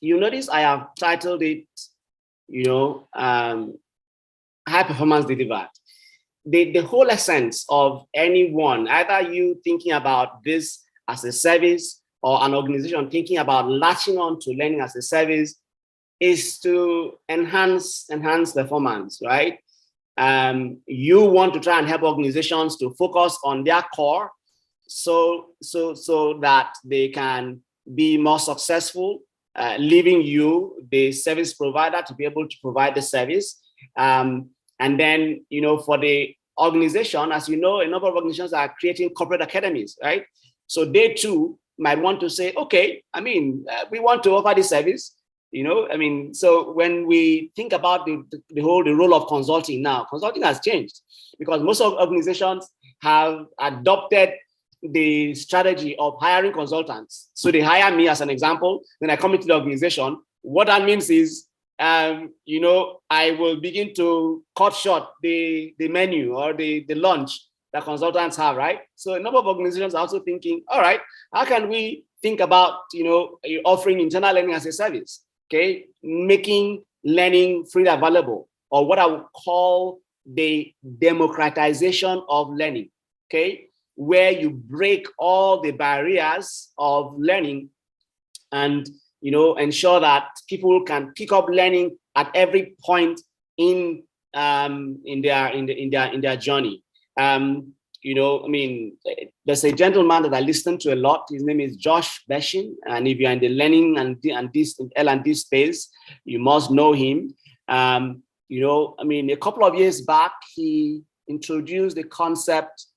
you notice I have titled it, high performance delivered. The whole essence of anyone, either you thinking about this as a service or an organization thinking about latching on to learning as a service, is to enhance performance, right? You want to try and help organizations to focus on their core so that they can be more successful, leaving you, the service provider, to be able to provide the service. And then, for the organization, as you know, a number of organizations are creating corporate academies, right? So they too might want to say, okay, we want to offer this service, so when we think about the role of consulting now, consulting has changed because most of organizations have adopted the strategy of hiring consultants. So they hire me as an example, then I come into the organization. What that means is, I will begin to cut short the menu or the lunch that consultants have, right? So a number of organizations are also thinking, all right, how can we think about, offering internal learning as a service? Okay, making learning freely available, or what I would call the democratization of learning, okay, where you break all the barriers of learning and ensure that people can pick up learning at every point in their journey. There's a gentleman that I listen to a lot. His name is Josh Beshin, and if you're in the learning and this L&D space, you must know him. A couple of years back, he introduced the concept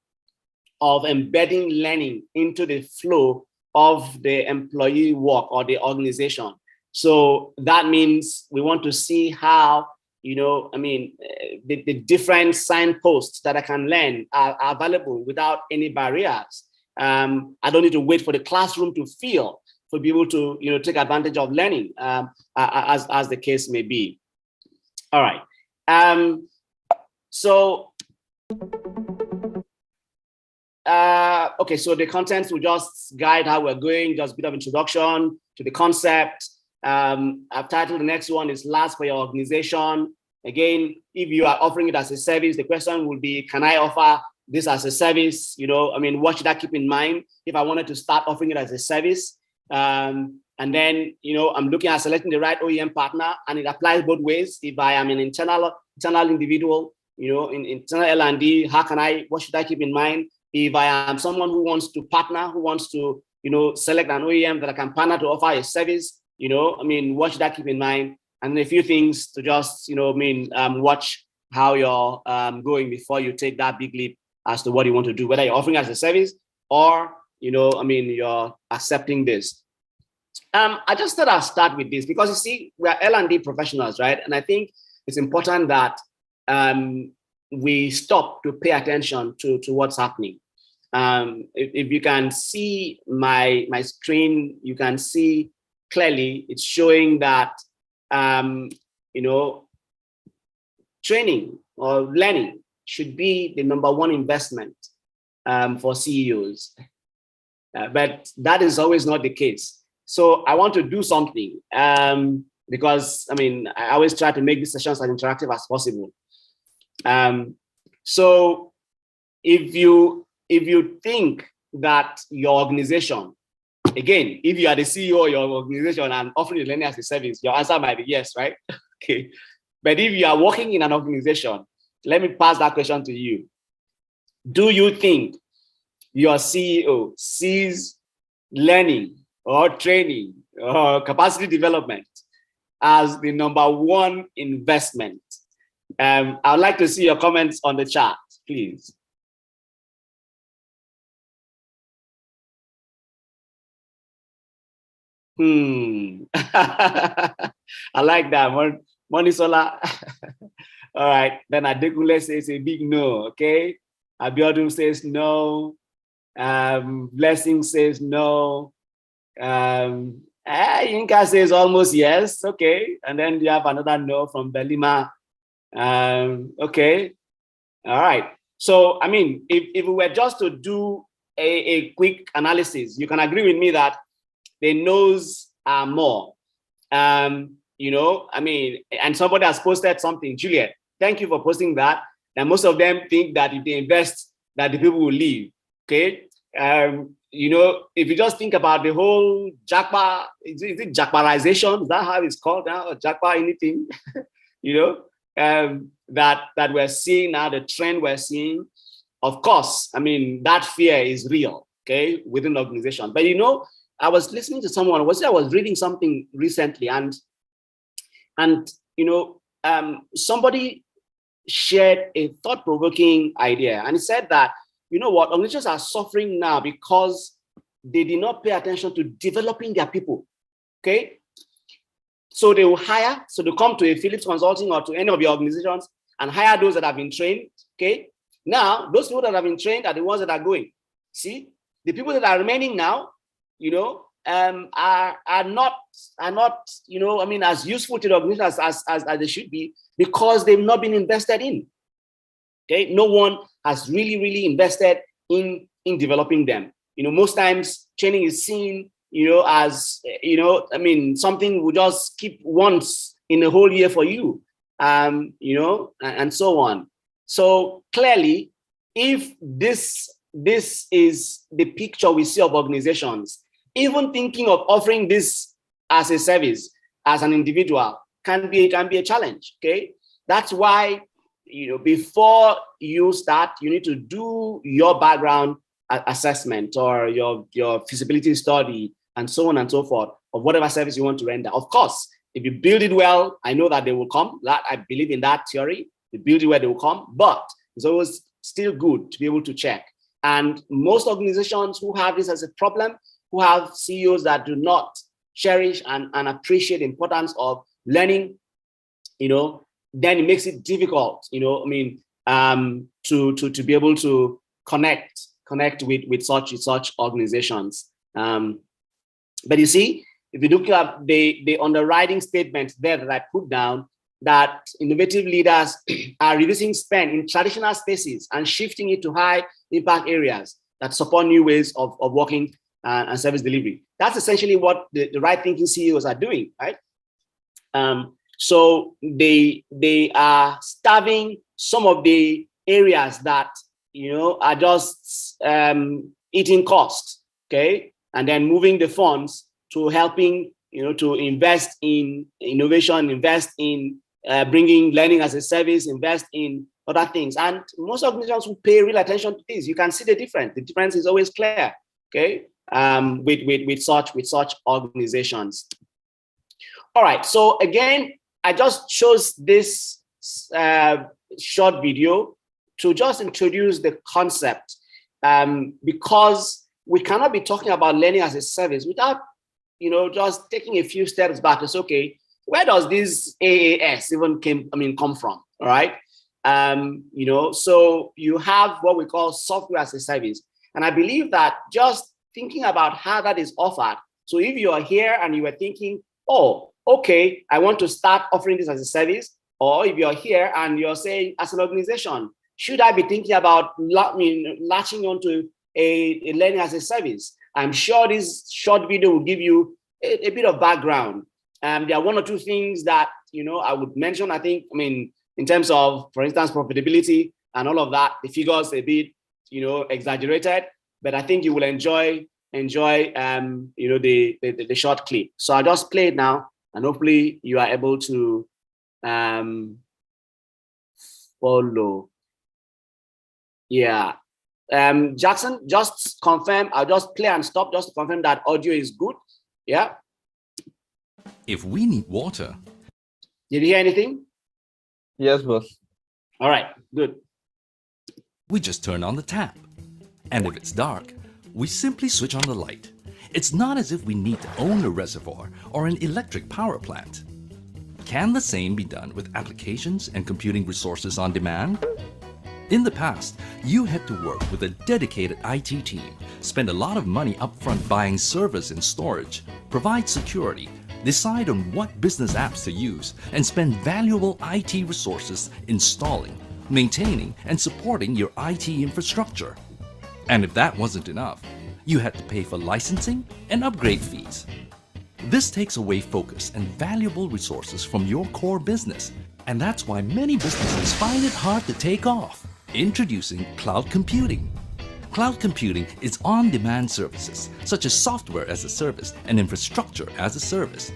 of embedding learning into the flow of the employee work or the organization. So that means we want to see how the different signposts that I can learn are available without any barriers. I don't need to wait for the classroom to fill for people to take advantage of learning, as the case may be. All right. Okay, so the contents will just guide how we're going, just a bit of introduction to the concept. I've titled the next one is LaaS for your organization. Again, if you are offering it as a service, the question will be, can I offer this as a service? What should I keep in mind if I wanted to start offering it as a service? And then, I'm looking at selecting the right OEM partner, and it applies both ways. If I am an internal individual, in internal L&D, what should I keep in mind? If I am someone who wants to partner, who wants to, select an OEM that I can partner to offer a service, what should I keep in mind? And a few things to just, watch how you're going before you take that big leap as to what you want to do, whether you're offering as a service or, you're accepting this. I just thought I'll start with this because, you see, we're L&D professionals, right? And I think it's important that we stop to pay attention to what's happening. If you can see my screen, you can see clearly it's showing that training or learning should be the #1 investment for CEOs, but that is always not the case. So I want to do something because I always try to make these sessions as interactive as possible. So if you think that your organization, again, if you are the CEO of your organization and offering the learning as a service, your answer might be yes, right? Okay. But if you are working in an organization, let me pass that question to you. Do you think your CEO sees learning or training or capacity development as the #1 investment? I would like to see your comments on the chat, please. I like that. Monisola. All right. Then Adekule says a big no. Okay. Abiodun says no. Blessing says no. Yinka says almost yes. Okay. And then you have another no from Belima. Okay. All right. So, if we were just to do a quick analysis, you can agree with me that the no's are more. I mean, and somebody has posted something, Juliet, thank you for posting that. And most of them think that if they invest, that the people will leave. Okay. If you just think about the whole Jackpa, is it Jackparization? Is that how it's called now? Or Jackpa anything? That we're seeing now, the trend we're seeing. Of course, I mean, that fear is real, okay, within the organization. But I was listening to someone, I was reading something recently, and somebody shared a thought-provoking idea, and he said that, organizations are suffering now because they did not pay attention to developing their people. Okay. So they will hire, so they come to a Philips Consulting or to any of your organizations and hire those that have been trained. Okay. Now, those people that have been trained are the ones that are going. See, the people that are remaining now, are not, as useful to the organization as they should be, because they've not been invested in. Okay, no one has really invested in developing them. Most times training is seen, as something will just keep once in a whole year for you, and so on. So clearly, if this is the picture we see of organizations, even thinking of offering this as a service, as an individual, can be a challenge. Okay, that's why before you start, you need to do your background assessment or your feasibility study and so on and so forth of whatever service you want to render. Of course, if you build it well, I know that they will come. That I believe in that theory. You build it where they will come, but it's always still good to be able to check. And most organizations who have this as a problem, who have CEOs that do not cherish and appreciate the importance of learning, then it makes it difficult, to be able to connect with such organizations. But you see, if you look at the underwriting statement there that I put down, that innovative leaders are reducing spend in traditional spaces and shifting it to high impact areas that support new ways of working and service delivery. That's essentially what the right thinking CEOs are doing, right? So they are starving some of the areas that are just eating costs, okay, and then moving the funds to helping to invest in innovation, invest in bringing learning as a service, invest in other things. And most organizations will pay real attention to this. You can see the difference. The difference is always clear, okay, with such organizations. All right. So again, I just chose this short video to just introduce the concept, because we cannot be talking about learning as a service without, just taking a few steps back. It's okay. Where does this AAS even come from? All right. So you have what we call software as a service. And I believe that just thinking about how that is offered. So if you are here and you are thinking, oh, okay, I want to start offering this as a service, or if you're here and you're saying, as an organization, should I be thinking about latching onto a learning as a service? I'm sure this short video will give you a bit of background. There are one or two things that I would mention. I think, in terms of, for instance, profitability and all of that, the figures a bit, exaggerated, but I think you will enjoy the short clip. So I'll just play it now, and hopefully you are able to follow. Yeah. Jackson, just confirm. I'll just play and stop just to confirm that audio is good. Yeah. If we need water. Did you hear anything? Yes, boss. All right, good. We just turn on the tap. And if it's dark, we simply switch on the light. It's not as if we need to own a reservoir or an electric power plant. Can the same be done with applications and computing resources on demand? In the past, you had to work with a dedicated IT team, spend a lot of money upfront buying servers and storage, provide security, decide on what business apps to use, and spend valuable IT resources installing, maintaining, and supporting your IT infrastructure. And if that wasn't enough, you had to pay for licensing and upgrade fees. This takes away focus and valuable resources from your core business, and that's why many businesses find it hard to take off. Introducing cloud computing. Cloud computing is on-demand services such as software as a service and infrastructure as a service.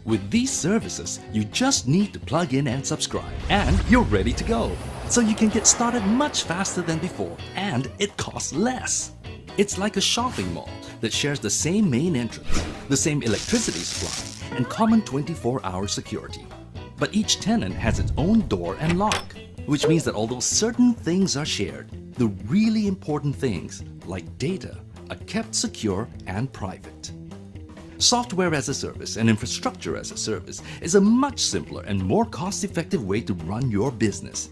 With these services, you just need to plug in and subscribe, and you're ready to go. So you can get started much faster than before, and it costs less. It's like a shopping mall that shares the same main entrance, the same electricity supply, and common 24-hour security. But each tenant has its own door and lock, which means that although certain things are shared, the really important things, like data, are kept secure and private. Software as a service and infrastructure as a service is a much simpler and more cost-effective way to run your business.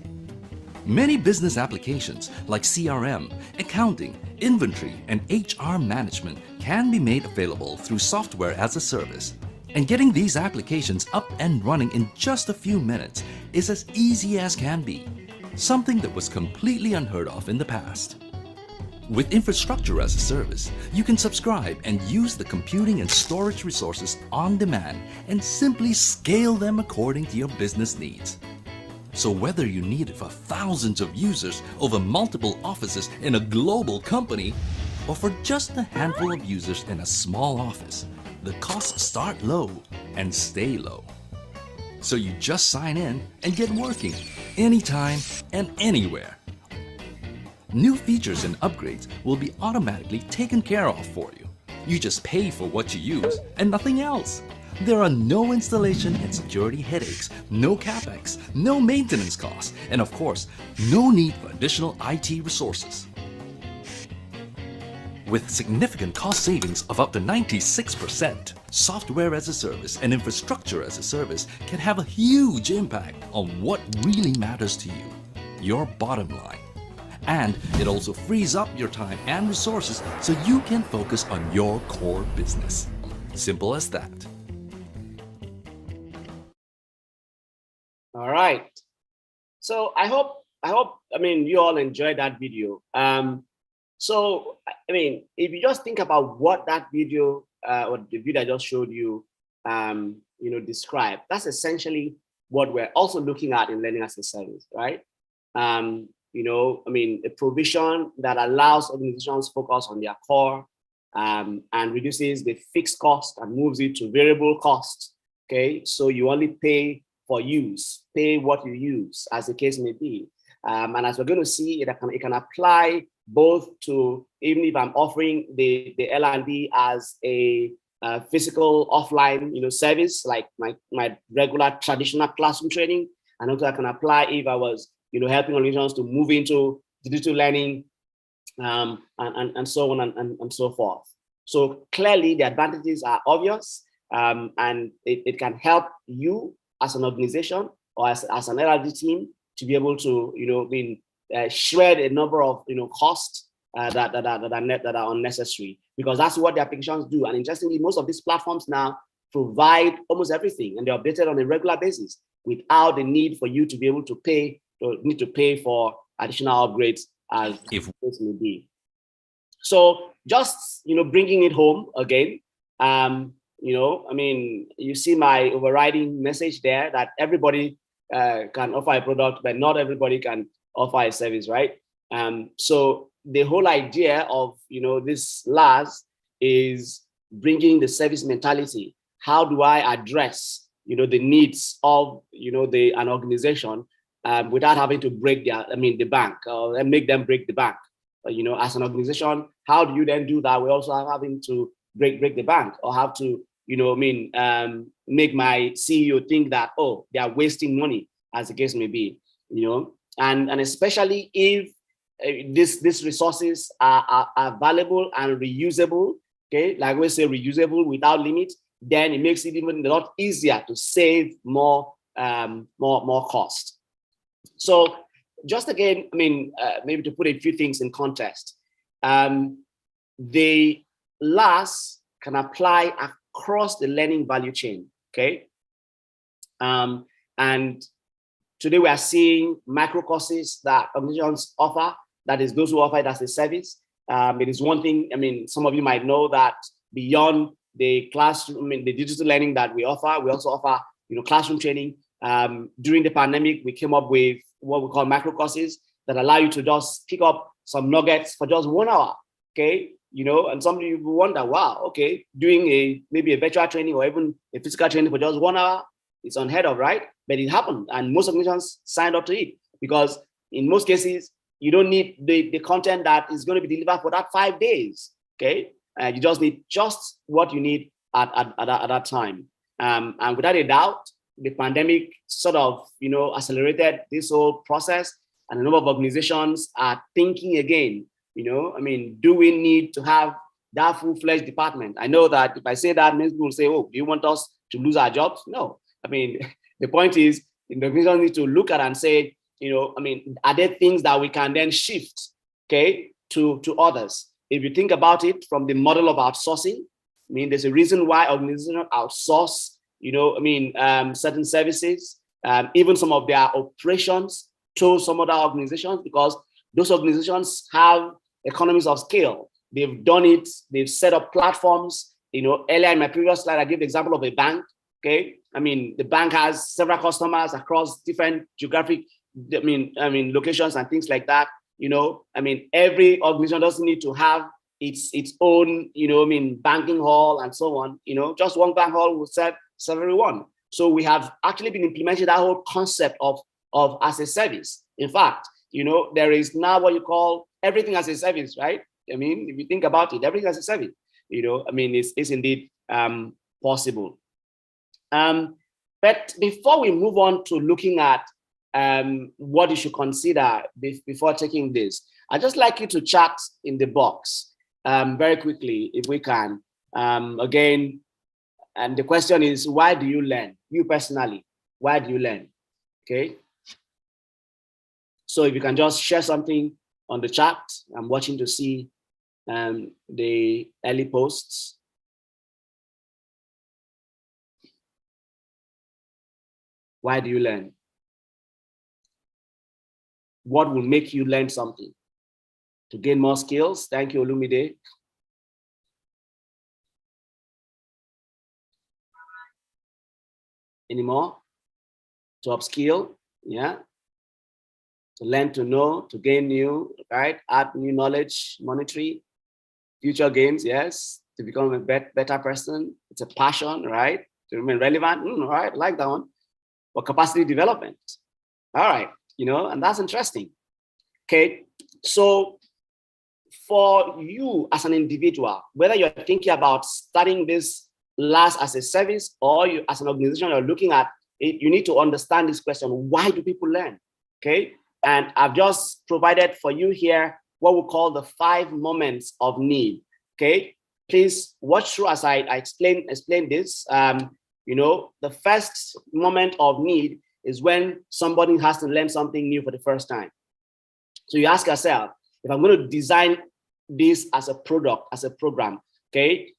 Many business applications like CRM, accounting, inventory, and HR management can be made available through software as a service. And getting these applications up and running in just a few minutes is as easy as can be, something that was completely unheard of in the past. With infrastructure as a service, you can subscribe and use the computing and storage resources on demand and simply scale them according to your business needs. So whether you need it for thousands of users over multiple offices in a global company, or for just a handful of users in a small office, the costs start low and stay low. So you just sign in and get working anytime and anywhere. New features and upgrades will be automatically taken care of for you. You just pay for what you use and nothing else. There are no installation and security headaches, no capex, no maintenance costs, and of course, no need for additional IT resources. With significant cost savings of up to 96%, software as a service and infrastructure as a service can have a huge impact on what really matters to you, your bottom line. And it also frees up your time and resources so you can focus on your core business. Simple as that. All right. So I hope, you all enjoyed that video. So, if you just think about what that video or the video I just showed you, describe, that's essentially what we're also looking at in learning as a service, right? A provision that allows organizations focus on their core and reduces the fixed cost and moves it to variable cost. Okay, so you only pay for use, pay what you use, as the case may be. And as we're going to see, it can apply both to, even if I'm offering the L&D as a physical offline service, like my regular traditional classroom training, and also I can apply if I was helping organizations to move into digital learning and so on and so forth. So clearly the advantages are obvious, and it can help you as an organization or as an L&D team to be able to shred a number of costs that are unnecessary, because that's what the applications do. And interestingly, most of these platforms now provide almost everything, and they're updated on a regular basis without the need for you to be able to pay for additional upgrades as it may be. So just bringing it home again, you see my overriding message there that everybody can offer a product, but not everybody can offer a service, right? So the whole idea of this LaaS is bringing the service mentality. How do I address the needs of an organization without having to break the bank and make them break the bank? As an organization, how do you then do that? We're also having to break the bank, or have to make my CEO think that, oh, they are wasting money, as the case may be. And especially if these resources are valuable and reusable, okay, like we say, reusable without limit, then it makes it even a lot easier to save more cost. So just again, maybe to put a few things in context, the LaaS can apply across the learning value chain, okay? And today we are seeing micro courses that organizations offer, that is those who offer it as a service. It is one thing, some of you might know that beyond the classroom, I mean, the digital learning that we offer. We also offer, classroom training. During the pandemic, we came up with what we call micro courses that allow you to just pick up some nuggets for just 1 hour. Okay, and some people wonder, wow, okay, doing maybe a virtual training or even a physical training for just 1 hour, it's unheard of, right? But it happened, and most organizations signed up to it because in most cases, you don't need the content that is going to be delivered for that 5 days. Okay, you just need just what you need at that time. And without a doubt, the pandemic sort of accelerated this whole process, and a number of organizations are thinking again. Do we need to have that full-fledged department? I know that if I say that, many people will say, "Oh, do you want us to lose our jobs?" No. The point is, the organization needs to look at and say, are there things that we can then shift, okay, to others? If you think about it from the model of outsourcing, there's a reason why organizations outsource, certain services, even some of their operations to some other organizations, because those organizations have economies of scale. They've done it. They've set up platforms. Earlier in my previous slide, I gave the example of a bank. Okay, the bank has several customers across different geographic, locations and things like that. Every organization doesn't need to have its own, banking hall and so on. Just one bank hall will serve everyone. So we have actually been implementing that whole concept of as a service. In fact, there is now what you call everything as a service, right? If you think about it, everything as a service, it's indeed possible. But before we move on to looking at what you should consider before taking this, I'd just like you to chat in the box very quickly, if we can. Again, and the question is, why do you learn? You personally, why do you learn? Okay. So if you can just share something on the chat, I'm watching to see the early posts. Why do you learn? What will make you learn something? To gain more skills? Thank you, Olumide. Any more? To upskill? Yeah. To learn to know, to gain new, right? Add new knowledge, monetary, future gains, yes. To become a better person. It's a passion, right? To remain relevant, right? Like that one. For capacity development. All right, and that's interesting. Okay, so for you as an individual, whether you're thinking about starting this LaaS as a service or you as an organization are looking at it, you need to understand this question: why do people learn? Okay, and I've just provided for you here what we call the 5 moments of need. Okay, please watch through as I explain this. The first moment of need is when somebody has to learn something new for the first time. So you ask yourself, if I'm going to design this as a product, as a program, okay,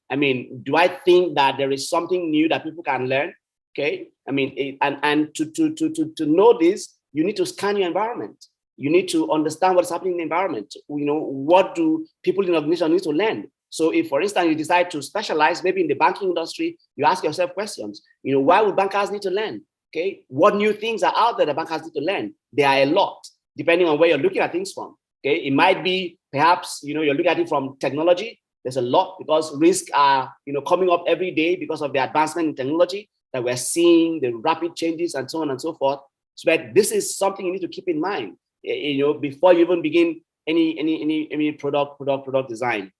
do I think that there is something new that people can learn? Okay, and to know this, you need to scan your environment. You need to understand what's happening in the environment. What do people in the organization need to learn? So if, for instance, you decide to specialize, maybe in the banking industry, you ask yourself questions. Why would bankers need to learn? Okay, what new things are out there that bankers need to learn? There are a lot, depending on where you're looking at things from. Okay, it might be perhaps you're looking at it from technology. There's a lot because risks are coming up every day because of the advancement in technology that we're seeing, the rapid changes and so on and so forth. So that this is something you need to keep in mind, before you even begin any product design.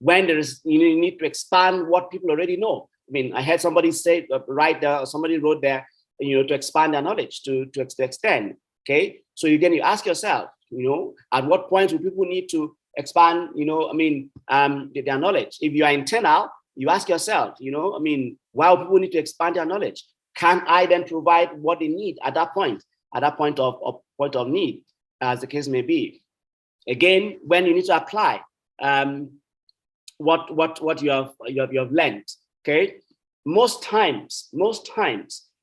When there is, you need to expand what people already know. I heard somebody say, somebody wrote there, to expand their knowledge, to extend. Okay, so again, you ask yourself, at what point do people need to expand, their knowledge? If you are internal, you ask yourself, why do people need to expand their knowledge? Can I then provide what they need at that point of need, as the case may be? Again, when you need to apply what you have learned, okay? Most times,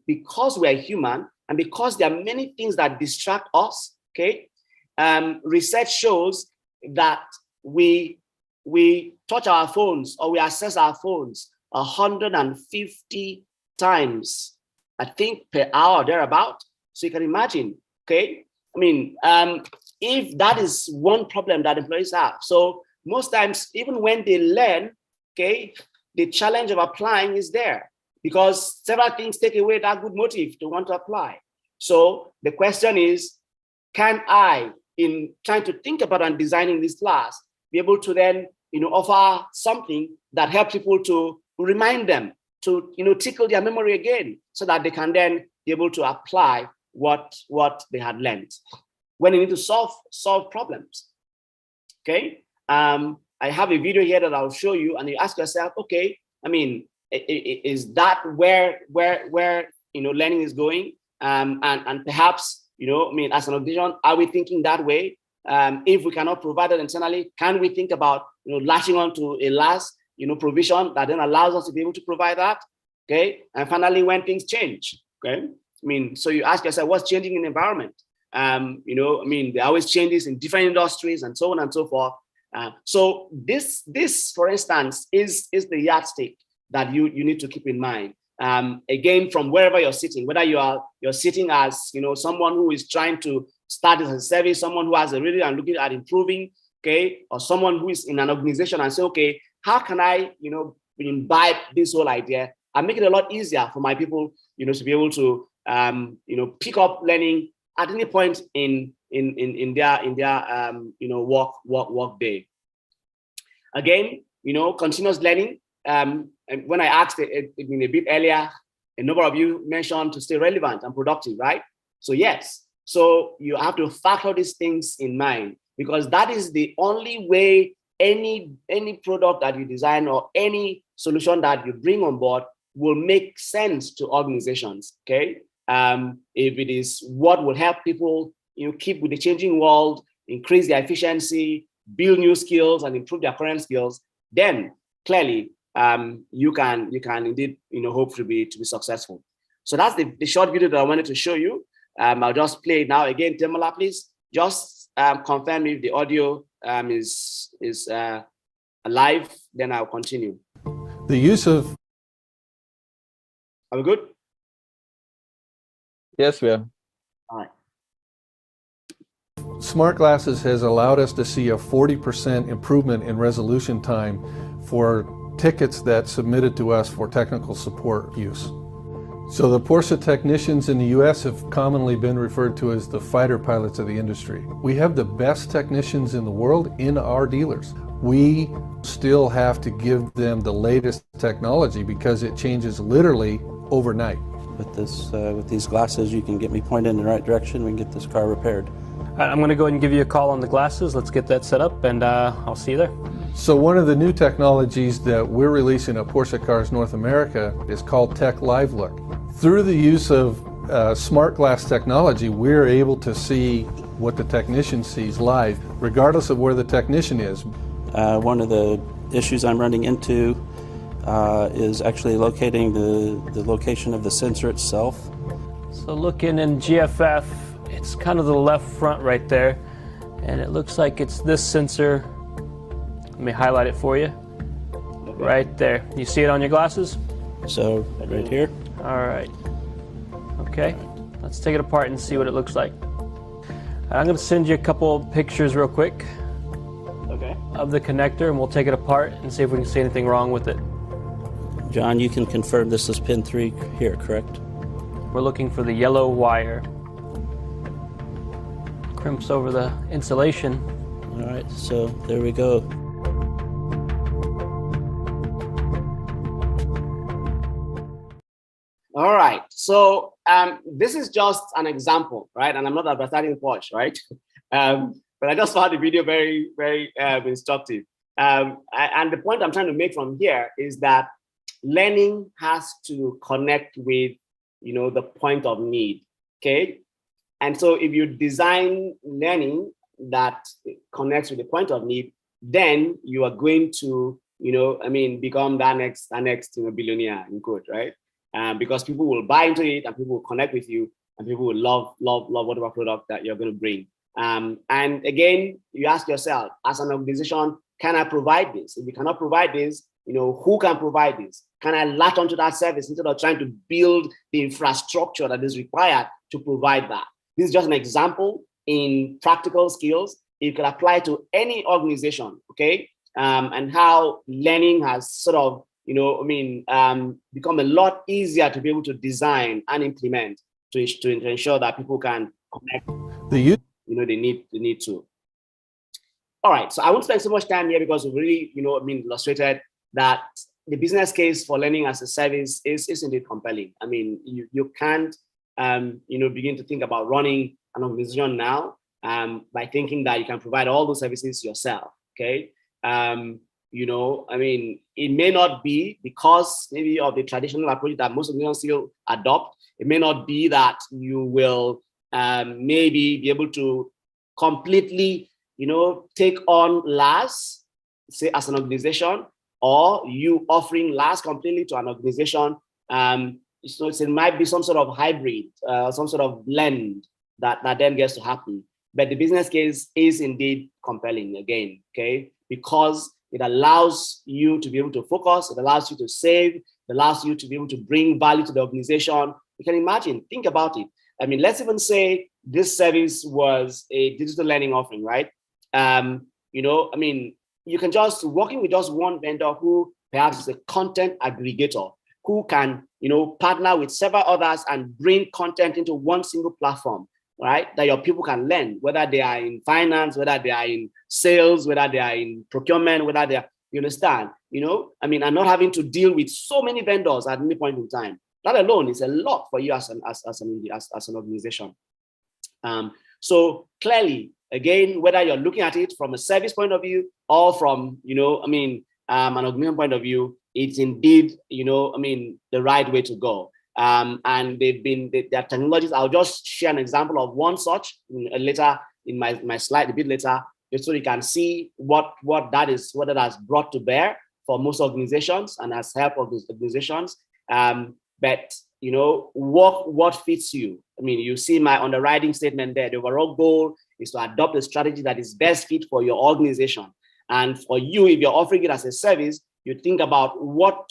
because we are human and because there are many things that distract us, okay? Research shows that we we touch our phones or we access our phones 150 times, I think, per hour, thereabout. So you can imagine, okay? I mean, if that is one problem that employees have. So most times, even when they learn, okay, the challenge of applying is there because several things take away that good motive to want to apply. So the question is, can I, in trying to think about and designing this class, be able to then, offer something that helps people to remind them, to, tickle their memory again, so that they can then be able to apply what they had learned when they need to solve problems. Okay. I have a video here that I'll show you, and you ask yourself, okay, I mean, is that where learning is going? And perhaps, as an organization, are we thinking that way? If we cannot provide it internally, can we think about, latching on to a LaaS, provision that then allows us to be able to provide that? Okay. And finally, when things change, okay. I mean, so you ask yourself, what's changing in the environment? There are always changes in different industries and so on and so forth. So this, for instance, is the yardstick that you need to keep in mind. Again, from wherever you're sitting, whether you're sitting as someone who is trying to start as a service, someone who has a really and looking at improving, okay, or someone who is in an organization and say, okay, how can I imbibe this whole idea and make it a lot easier for my people, to be able to pick up learning at any point in their work day. Again, continuous learning. And when I asked it a bit earlier, a number of you mentioned to stay relevant and productive, right? So yes, so you have to factor these things in mind, because that is the only way any product that you design or any solution that you bring on board will make sense to organizations. Okay. If it is what will help people keep with the changing world, increase their efficiency, build new skills and improve their current skills, then clearly you can indeed hope to be successful. So that's the short video that I wanted to show you. I'll just play it now. Again, Temola, please just confirm if the audio is live, then I'll continue. The use of... Are we good? Yes, we are. All right. Smart glasses has allowed us to see a 40% improvement in resolution time for tickets that submitted to us for technical support use. So the Porsche technicians in the US have commonly been referred to as the fighter pilots of the industry. We have the best technicians in the world in our dealers. We still have to give them the latest technology because it changes literally overnight. With these glasses, you can get me pointed in the right direction. We can get this car repaired. I'm going to go ahead and give you a call on the glasses. Let's get that set up, and I'll see you there. So one of the new technologies that we're releasing at Porsche Cars North America is called Tech Live Look. Through the use of smart glass technology, we're able to see what the technician sees live, regardless of where the technician is. One of the issues I'm running into is actually locating the location of the sensor itself. So looking in GFF, it's kind of the left front right there, and it looks like it's this sensor. Let me highlight it for you. Right there. You see it on your glasses? So right here. All right. Okay. Let's take it apart and see what it looks like. I'm going to send you a couple pictures real quick. Okay. Of the connector, and we'll take it apart and see if we can see anything wrong with it. John, you can confirm this is pin 3 here, correct? We're looking for the yellow wire. Crimps over the insulation. All right, so there we go. All right, so this is just an example, right? And I'm not advertising Porsche, right? But I just found the video very, very instructive. And the point I'm trying to make from here is that learning has to connect with, the point of need, okay? And so if you design learning that connects with the point of need, then you are going to, become that next billionaire in quote, right? Because people will buy into it and people will connect with you and people will love whatever product that you're going to bring. And again, you ask yourself, as an organization, can I provide this? If we cannot provide this, who can provide this? Can I latch onto that service instead of trying to build the infrastructure that is required to provide that? This is just an example in practical skills you can apply to any organization, okay? And how learning has sort of, become a lot easier to be able to design and implement to ensure that people can connect. They need to. All right, so I won't spend so much time here because we've really, illustrated that the business case for learning as a service is indeed compelling. I mean, you can't, begin to think about running an organization now by thinking that you can provide all those services yourself, okay? It may not be because maybe of the traditional approach that most organizations still adopt. It may not be that you will maybe be able to completely, take on LaaS, say as an organization, or you offering LaaS completely to an organization. So it might be some sort of hybrid, some sort of blend that then gets to happen. But the business case is indeed compelling again, okay? Because it allows you to be able to focus, it allows you to save, it allows you to be able to bring value to the organization. You can imagine, think about it. I mean, let's even say this service was a digital learning offering, right? You can just working with just one vendor who perhaps is a content aggregator, who can, partner with several others and bring content into one single platform, right? That your people can learn, whether they are in finance, whether they are in sales, whether they are in procurement, whether they are, you understand, and not having to deal with so many vendors at any point in time. That alone is a lot for you as an organization. So clearly, again, whether you're looking at it from a service point of view or from, an organization point of view, it's indeed, the right way to go. And their technologies. I'll just share an example of one such later in my slide, a bit later, just so you can see what that has brought to bear for most organizations and has helped of those organizations. But what fits you. I mean, you see my underwriting statement there. The overall goal is to adopt a strategy that is best fit for your organization. And for you, if you're offering it as a service, you think about what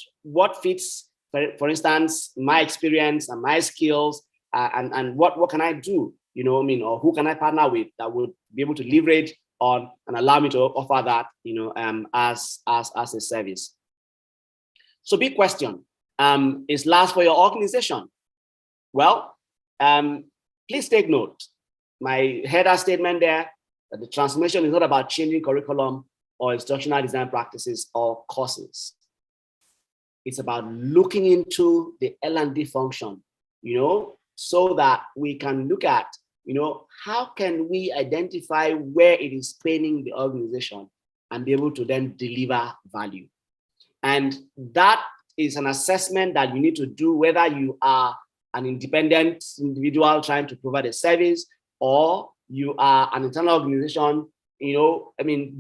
fits, for instance, my experience and my skills, and what can I do, or who can I partner with that would be able to leverage on and allow me to offer that, as a service. So big question. Is LaaS for your organization? Well, please take note. My header statement there, that the transformation is not about changing curriculum or instructional design practices or courses. It's about looking into the L&D function, so that we can look at, how can we identify where it is paining the organization and be able to then deliver value. And that is an assessment that you need to do whether you are an independent individual trying to provide a service or you are an internal organization.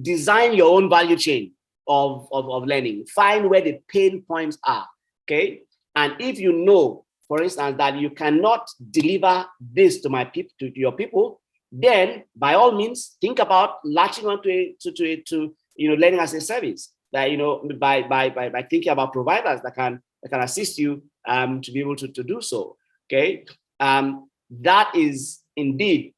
Design your own value chain of learning. Find where the pain points are, okay? And if you know, for instance, that you cannot deliver this to your people, then by all means, think about latching onto it to learning as a service. That by thinking about providers that can assist you to be able to do so. Okay, that is indeed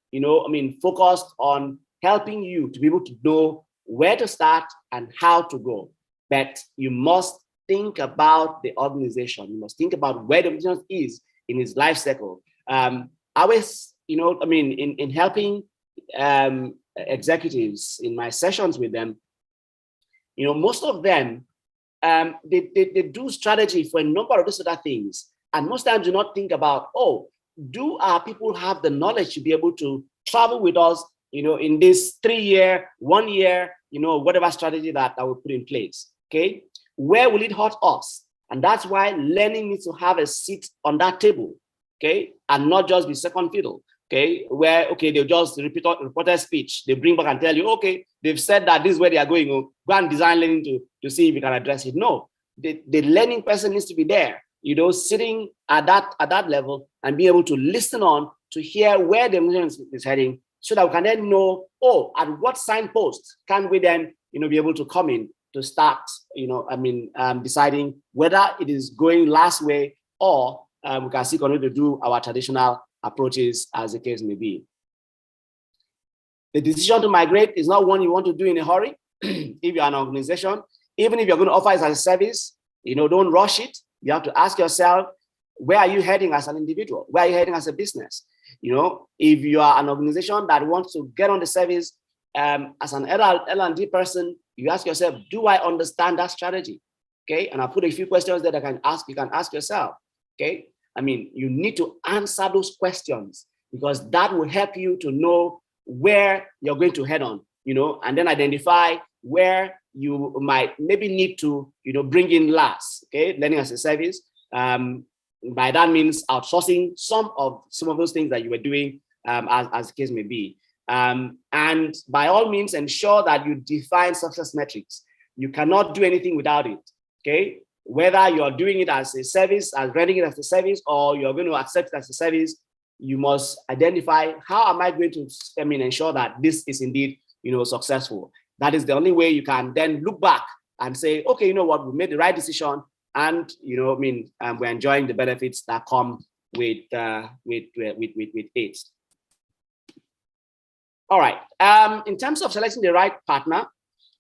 focused on helping you to be able to know where to start and how to go. But you must think about the organization. You must think about where the organization is in its life cycle. I always, in helping executives in my sessions with them, most of them, they do strategy for a number of these other things. And most times do not think about, do our people have the knowledge to be able to travel with us, in this 3-year, 1 year, whatever strategy that we put in place, okay? Where will it hurt us? And that's why learning needs to have a seat on that table, okay? And not just be second fiddle, okay? Where, they'll just repeat a speech. They bring back and tell you, they've said that this is where they are going. Go and design learning to see if you can address it. No, the learning person needs to be there, sitting at that level and being able to listen on to hear where the organization is heading, so that we can then know, at what signpost can we then, be able to come in to start, deciding whether it is going LaaS way or we can still continue to do our traditional approaches as the case may be. The decision to migrate is not one you want to do in a hurry. If you're an organization, even if you're going to offer it as a service, don't rush it. You have to ask yourself, where are you heading as an individual? Where are you heading as a business? If you are an organization that wants to get on the service as an L&D person, you ask yourself, do I understand that strategy? Okay, and I put a few questions that you can ask yourself. Okay, you need to answer those questions because that will help you to know where you're going to head on, and then identify where you might maybe need to, bring in LaaS, okay, learning as a service. By that means outsourcing some of those things that you were doing as the case may be. And by all means, ensure that you define success metrics. You cannot do anything without it, okay? Whether you're doing it as a service, as running it as a service, or you're going to accept it as a service, you must identify how am I going to ensure that this is indeed successful. That is the only way you can then look back and say, okay, you know what, we made the right decision, and we're enjoying the benefits that come with it. All right. In terms of selecting the right partner,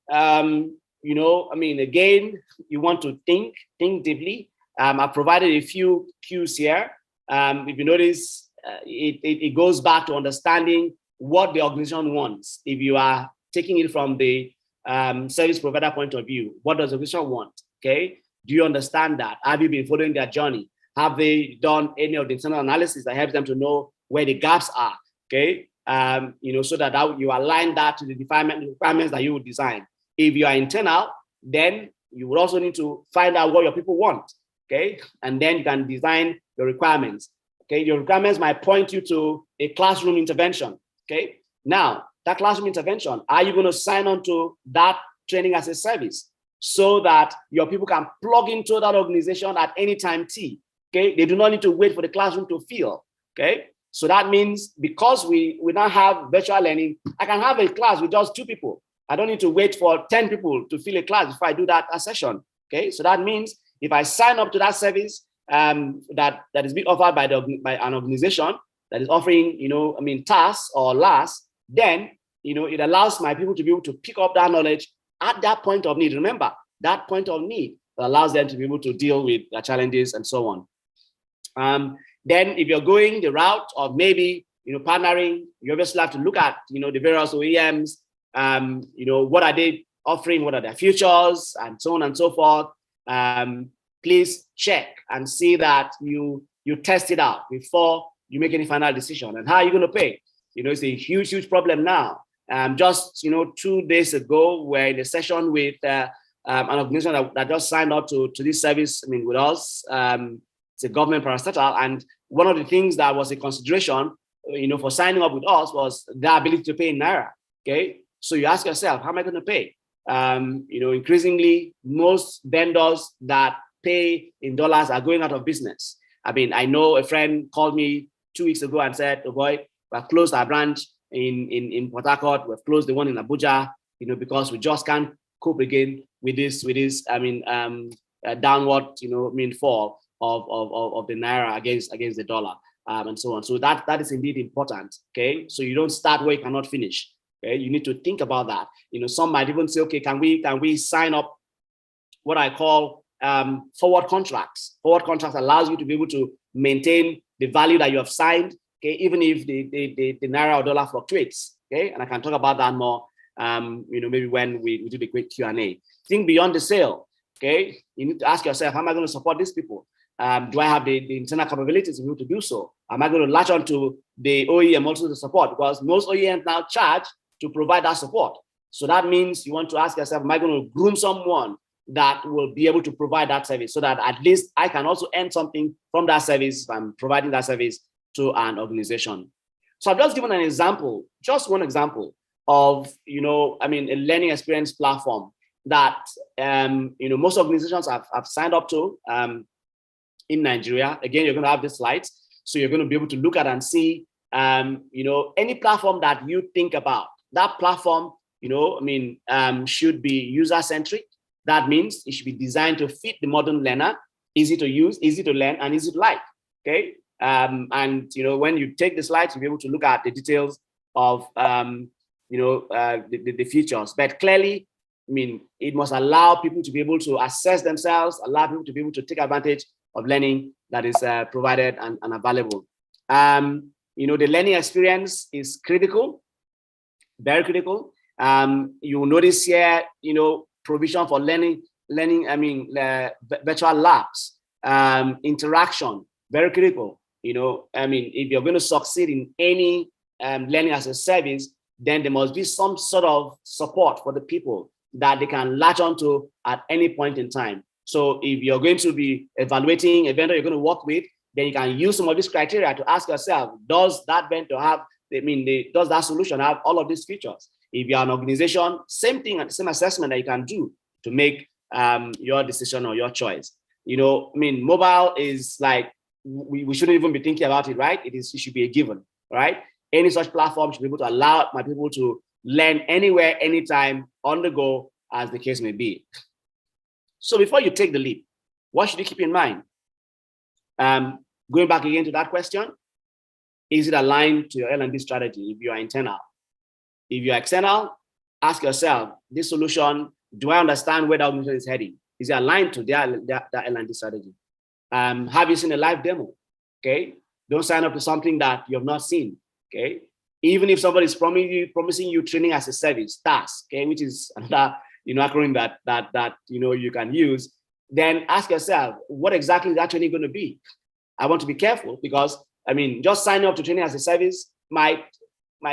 again, you want to think deeply. I've provided a few cues here. If you notice, it goes back to understanding what the organization wants. If you are taking it from the service provider point of view, what does the organization want? Okay. Do you understand that? Have you been following their journey? Have they done any of the internal analysis that helps them to know where the gaps are? Okay. So that you align that to the requirements that you would design. If you are internal, then you would also need to find out what your people want, okay? And then you can design your requirements, okay? Your requirements might point you to a classroom intervention, okay? Now, that classroom intervention, are you going to sign on to that training as a service so that your people can plug into that organization at any time T, okay? They do not need to wait for the classroom to fill, okay? So that means because we now have virtual learning, I can have a class with just 2 people. I don't need to wait for 10 people to fill a class before I do that session. Okay, so that means if I sign up to that service that is being offered by an organization that is offering, TaaS or LaaS, then it allows my people to be able to pick up that knowledge at that point of need. Remember, that point of need that allows them to be able to deal with their challenges and so on. Then if you're going the route of maybe, partnering, you obviously have to look at, the various OEMs, what are they offering? What are their futures and so on and so forth. Please check and see that you test it out before you make any final decision. And how are you going to pay? It's a huge problem now. Just, 2 days ago, we're in a session with an organization that just signed up to this service, with us. It's a government parastatal, and one of the things that was a consideration, for signing up with us was the ability to pay in Naira. Okay, so you ask yourself, how am I going to pay? Increasingly, most vendors that pay in dollars are going out of business. I know a friend called me 2 weeks ago and said, "Oh boy, we've closed our branch in Port Harcourt. We've closed the one in Abuja, because we just can't cope again with this downward, fall of the Naira against the dollar, and so on." So that is indeed important. Okay, so you don't start where you cannot finish. Okay, you need to think about that. Some might even say, okay, can we sign up what I call forward contracts? Forward contracts allows you to be able to maintain the value that you have signed, okay, even if the Naira or dollar fluctuates. Okay, and I can talk about that more, maybe when we do the quick Q&A. Think beyond the sale. Okay, you need to ask yourself, how am I going to support these people? Do I have the internal capabilities to be able to do so? Am I going to latch on to the OEM also to support? Because most OEMs now charge to provide that support. So that means you want to ask yourself, am I going to groom someone that will be able to provide that service so that at least I can also earn something from that service if I'm providing that service to an organization? So I've just given an example, just one example of, a learning experience platform that, most organizations have signed up to in Nigeria. Again, you're going to have the slides. So you're going to be able to look at and see, any platform that you think about. That platform should be user-centric. That means it should be designed to fit the modern learner, easy to use, easy to learn, and easy to like. Okay. When you take the slides, you'll be able to look at the details of the features. But clearly, it must allow people to be able to assess themselves, allow people to be able to take advantage of learning that is provided and available. The learning experience is critical, very critical. You will notice here, provision for learning, virtual labs, interaction, very critical. If you're going to succeed in any learning as a service, then there must be some sort of support for the people that they can latch onto at any point in time. So if you're going to be evaluating a vendor you're going to work with, then you can use some of these criteria to ask yourself, does that vendor have, does that solution have all of these features? If you're an organization, same thing, same assessment that you can do to make your decision or your choice. Mobile is like, we shouldn't even be thinking about it, right? It should be a given, right? Any such platform should be able to allow my people to learn anywhere, anytime, on the go, as the case may be. So before you take the leap, what should you keep in mind? Going back again to that question, is it aligned to your L&D strategy if you are internal? If you're external, ask yourself, this solution, do I understand where the organization is heading? Is it aligned to their L&D strategy? Have you seen a live demo? Okay, don't sign up to something that you have not seen. Okay, even if somebody is promising you training as a service, LaaS, okay, which is another acronym that you can use, then ask yourself, what exactly is that training going to be? I want to be careful because just signing up to training as a service might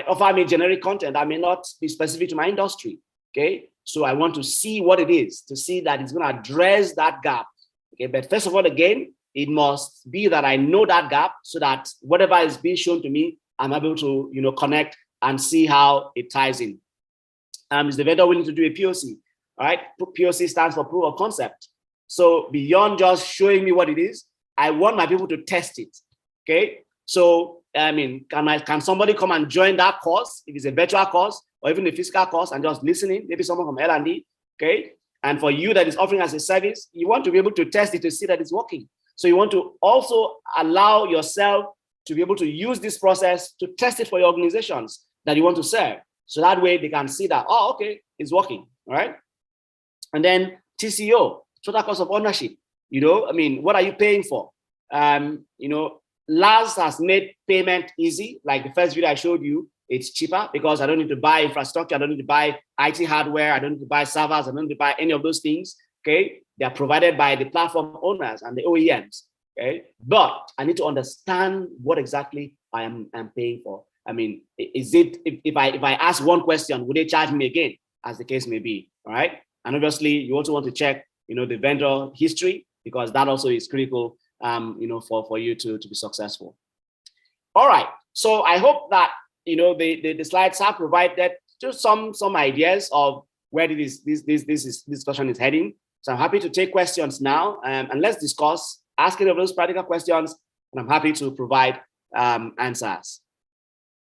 offer me generic content that may not be specific to my industry. Okay, so I want to see what it is, to see that it's going to address that gap. Okay, but first of all, again, it must be that I know that gap so that whatever is being shown to me, I'm able to connect and see how it ties in. Is the vendor willing to do a POC? All right, POC stands for proof of concept. So beyond just showing me what it is, I want my people to test it. Okay, so can somebody come and join that course if it's a virtual course or even a physical course and just listening? Maybe someone from L&D. Okay, and for you that is offering as a service, you want to be able to test it to see that it's working. So you want to also allow yourself to be able to use this process to test it for your organizations that you want to serve. So that way they can see that, oh, okay, it's working, all right? And then TCO, total cost of ownership. What are you paying for? LaaS has made payment easy. Like the first video I showed you, it's cheaper because I don't need to buy infrastructure. I don't need to buy IT hardware. I don't need to buy servers. I don't need to buy any of those things, okay? They're provided by the platform owners and the OEMs. Okay, but I need to understand what exactly I'm paying for. Is it if I ask one question, would they charge me again, as the case may be? All right, and obviously you also want to check, the vendor history because that also is critical, for you to be successful. All right, so I hope that the slides have provided just some ideas of where this discussion is heading. So I'm happy to take questions now, and let's discuss. Ask any of those practical questions, and I'm happy to provide answers.